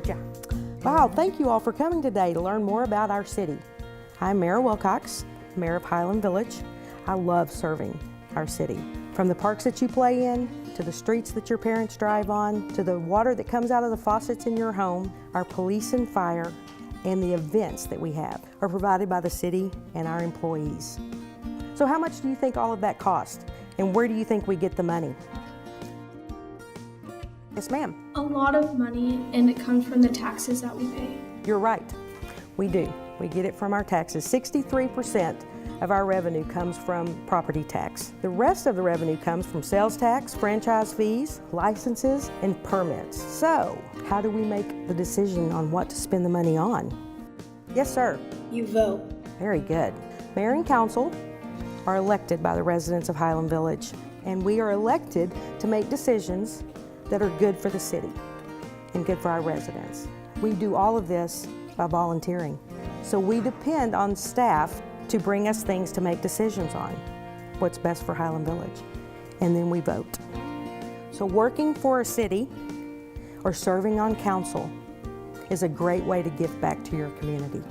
Patricia. Wow, thank you all for coming today to learn more about our city. I'm Mayor Wilcox, Mayor of Highland Village. I love serving our city. From the parks that you play in, to the streets that your parents drive on, to the water that comes out of the faucets in your home, our police and fire, and the events that we have are provided by the city and our employees. So how much do you think all of that costs? And where do you think we get the money? Yes, ma'am. A lot of money, and it comes from the taxes that we pay. You're right. We do. We get it from our taxes. 63% of our revenue comes from property tax. The rest of the revenue comes from sales tax, franchise fees, licenses, and permits. So, how do we make the decision on what to spend the money on? Yes, sir. You vote. Very good. Mayor and council are elected by the residents of Highland Village, and we are elected to make decisions that are good for the city and good for our residents. We do all of this by volunteering. So we depend on staff to bring us things to make decisions on, what's best for Highland Village, and then we vote. So working for a city or serving on council is a great way to give back to your community.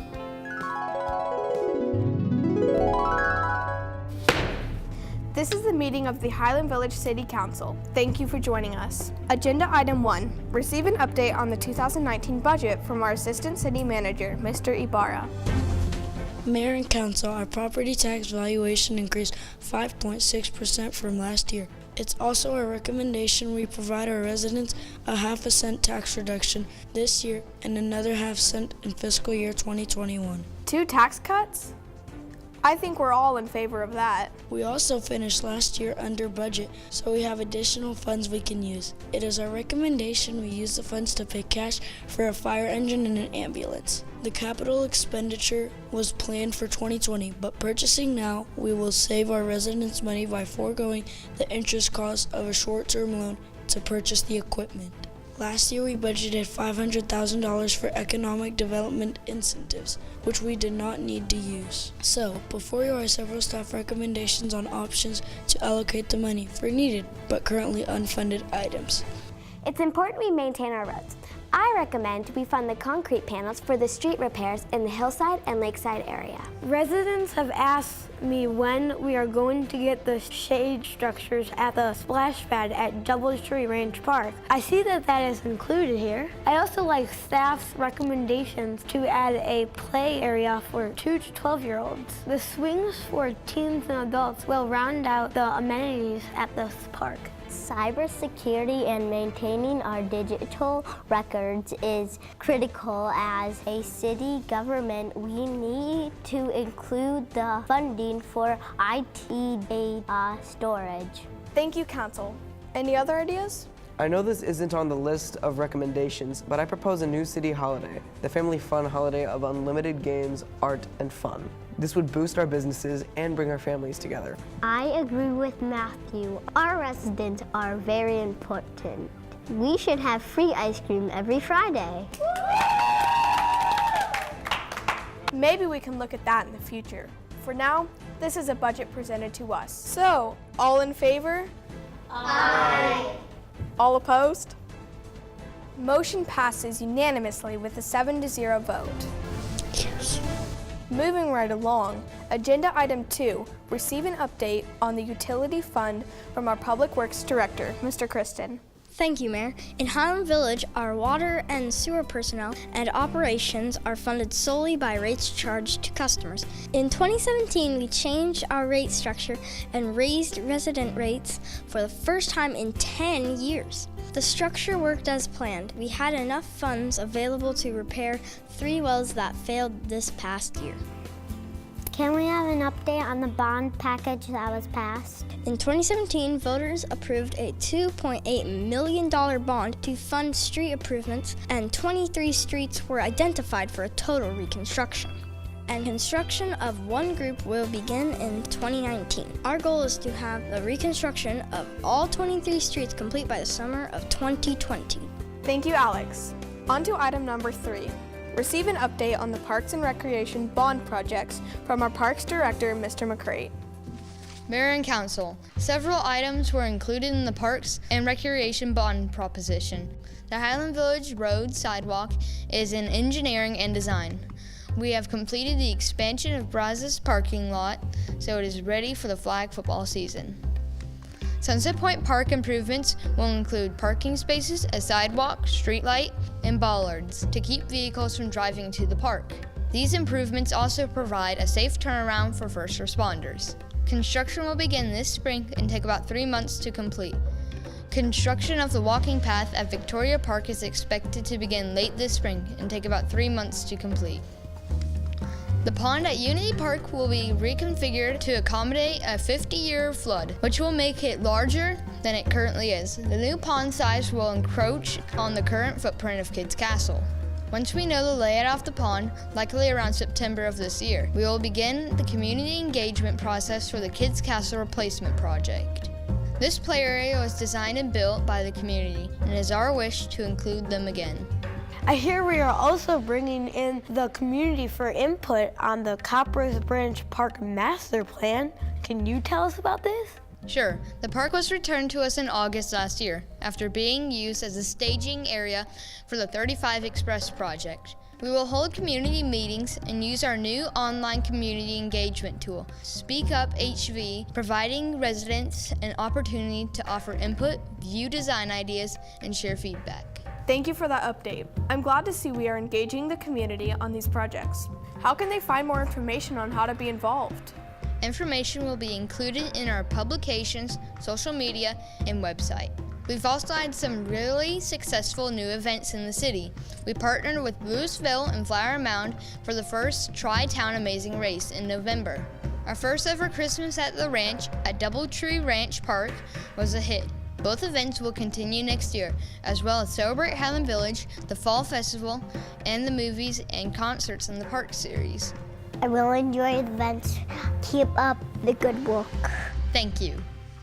This is the meeting of the Highland Village City Council. Thank you for joining us. Agenda item 1, receive an update on the 2019 budget from our Assistant City Manager, Mr. Ibarra. Mayor and Council, our property tax valuation increased 5.6% from last year. It's also our recommendation we provide our residents a half a cent tax reduction this year and another half cent in fiscal year 2021. 2 tax cuts? I think we're all in favor of that. We also finished last year under budget, so we have additional funds we can use. It is our recommendation we use the funds to pay cash for a fire engine and an ambulance. The capital expenditure was planned for 2020, but purchasing now, we will save our residents money by foregoing the interest cost of a short-term loan to purchase the equipment. Last year, we budgeted $500,000 for economic development incentives, which we did not need to use. So, before you are several staff recommendations on options to allocate the money for needed but currently unfunded items. It's important we maintain our roads. I recommend we fund the concrete panels for the street repairs in the hillside and lakeside area. Residents have asked me when we are going to get the shade structures at the splash pad at Doubletree Ranch Park. I see that that is included here. I also like staff's recommendations to add a play area for 2 to 12-year-olds. The swings for teens and adults will round out the amenities at this park. Cybersecurity and maintaining our digital records is critical. As a city government, we need to include the funding for IT data storage. Thank you, Council. Any other ideas? I know this isn't on the list of recommendations, but I propose a new city holiday, the family fun holiday of unlimited games, art, and fun. This would boost our businesses and bring our families together. I agree with Matthew. Our residents are very important. We should have free ice cream every Friday. Maybe we can look at that in the future. For now, this is a budget presented to us. So, all in favor? Aye. All opposed? Motion passes unanimously with a 7-0 vote. Yes. Moving right along, agenda item 2, receive an update on the utility fund from our Public Works Director, Mr. Kristen. Thank you, Mayor. In Highland Village, our water and sewer personnel and operations are funded solely by rates charged to customers. In 2017, we changed our rate structure and raised resident rates for the first time in 10 years. The structure worked as planned. We had enough funds available to repair 3 wells that failed this past year. Can we have an update on the bond package that was passed? In 2017, voters approved a $2.8 million bond to fund street improvements, and 23 streets were identified for a total reconstruction. And construction of one group will begin in 2019. Our goal is to have the reconstruction of all 23 streets complete by the summer of 2020. Thank you, Alex. On to item number 3. Receive an update on the Parks and Recreation bond projects from our Parks Director, Mr. McCrate. Mayor and Council, several items were included in the Parks and Recreation Bond Proposition. The Highland Village Road sidewalk is in engineering and design. We have completed the expansion of Brazos parking lot, so it is ready for the flag football season. Sunset Point Park improvements will include parking spaces, a sidewalk, streetlight, and bollards to keep vehicles from driving to the park. These improvements also provide a safe turnaround for first responders. Construction will begin this spring and take about 3 months to complete. Construction of the walking path at Victoria Park is expected to begin late this spring and take about 3 months to complete. The pond at Unity Park will be reconfigured to accommodate a 50-year flood, which will make it larger than it currently is. The new pond size will encroach on the current footprint of Kids Castle. Once we know the layout of the pond, likely around September of this year, we will begin the community engagement process for the Kids Castle replacement project. This play area was designed and built by the community, and it is our wish to include them again. I hear we are also bringing in the community for input on the Coppers Branch Park Master Plan. Can you tell us about this? Sure. The park was returned to us in August last year after being used as a staging area for the 35 Express project. We will hold community meetings and use our new online community engagement tool, Speak Up HV, providing residents an opportunity to offer input, view design ideas, and share feedback. Thank you for that update. I'm glad to see we are engaging the community on these projects. How can they find more information on how to be involved? Information will be included in our publications, social media, and website. We've also had some really successful new events in the city. We partnered with Louisville and Flower Mound for the first Tri-Town Amazing Race in November. Our first ever Christmas at the Ranch at Doubletree Ranch Park was a hit. Both events will continue next year, as well as Celebrate Highland Village, the Fall Festival, and the movies and concerts in the park series. I will enjoy the events. Keep up the good work. Thank you.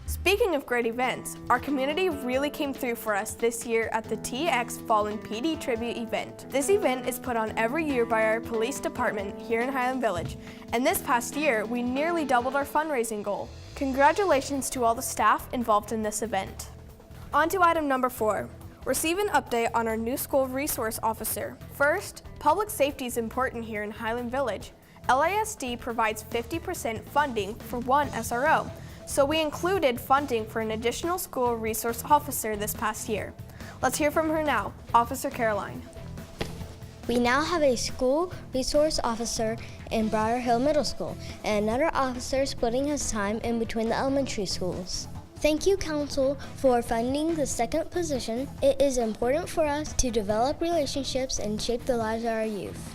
Speaking of great events, our community really came through for us this year at the TX Fallen PD Tribute event. This event is put on every year by our police department here in Highland Village, and this past year, we nearly doubled our fundraising goal. Congratulations to all the staff involved in this event. On to item number 4. Receive an update on our new school resource officer. First, public safety is important here in Highland Village. LASD provides 50% funding for one SRO, so we included funding for an additional school resource officer this past year. Let's hear from her now, Officer Caroline. We now have a school resource officer in Briar Hill Middle School and another officer splitting his time in between the elementary schools. Thank you, Council, for funding the second position. It is important for us to develop relationships and shape the lives of our youth.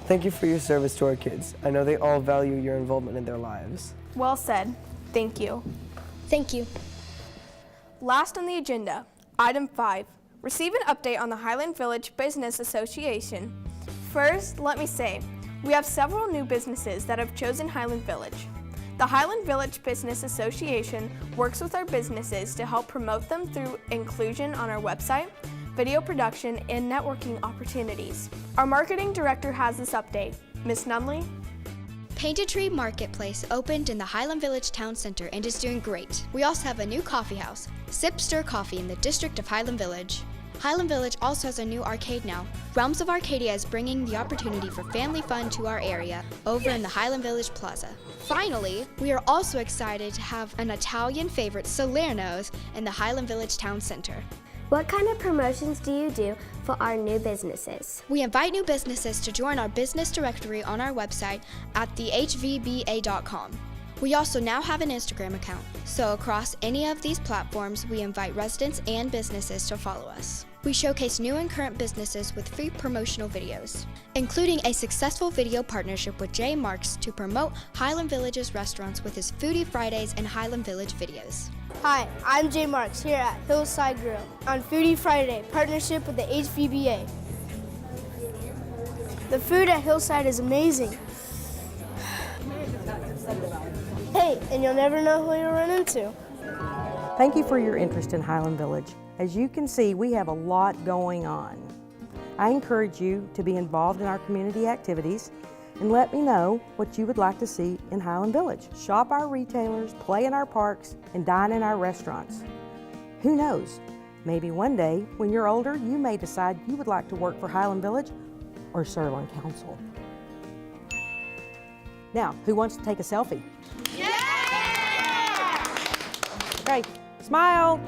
Thank you for your service to our kids. I know they all value your involvement in their lives. Well said. Thank you. Thank you. Last on the agenda, item 5. Receive an update on the Highland Village Business Association. First, let me say, we have several new businesses that have chosen Highland Village. The Highland Village Business Association works with our businesses to help promote them through inclusion on our website, video production, and networking opportunities. Our marketing director has this update. Ms. Nunley? Painted Tree Marketplace opened in the Highland Village Town Center and is doing great. We also have a new coffee house, Sip Stir Coffee, in the district of Highland Village. Highland Village also has a new arcade now. Realms of Arcadia is bringing the opportunity for family fun to our area over in the Highland Village Plaza. Finally, we are also excited to have an Italian favorite, Salerno's, in the Highland Village Town Center. What kind of promotions do you do for our new businesses? We invite new businesses to join our business directory on our website at thehvba.com. We also now have an Instagram account, so across any of these platforms, we invite residents and businesses to follow us. We showcase new and current businesses with free promotional videos, including a successful video partnership with Jay Marks to promote Highland Village's restaurants with his Foodie Fridays and Highland Village videos. Hi, I'm Jay Marks here at Hillside Grill on Foodie Friday, partnership with the HVBA. The food at Hillside is amazing. Hey, and you'll never know who you'll run into. Thank you for your interest in Highland Village. As you can see, we have a lot going on. I encourage you to be involved in our community activities and let me know what you would like to see in Highland Village. Shop our retailers, play in our parks, and dine in our restaurants. Who knows? Maybe one day, when you're older, you may decide you would like to work for Highland Village or serve on council. Now, who wants to take a selfie? Yeah! Okay, smile.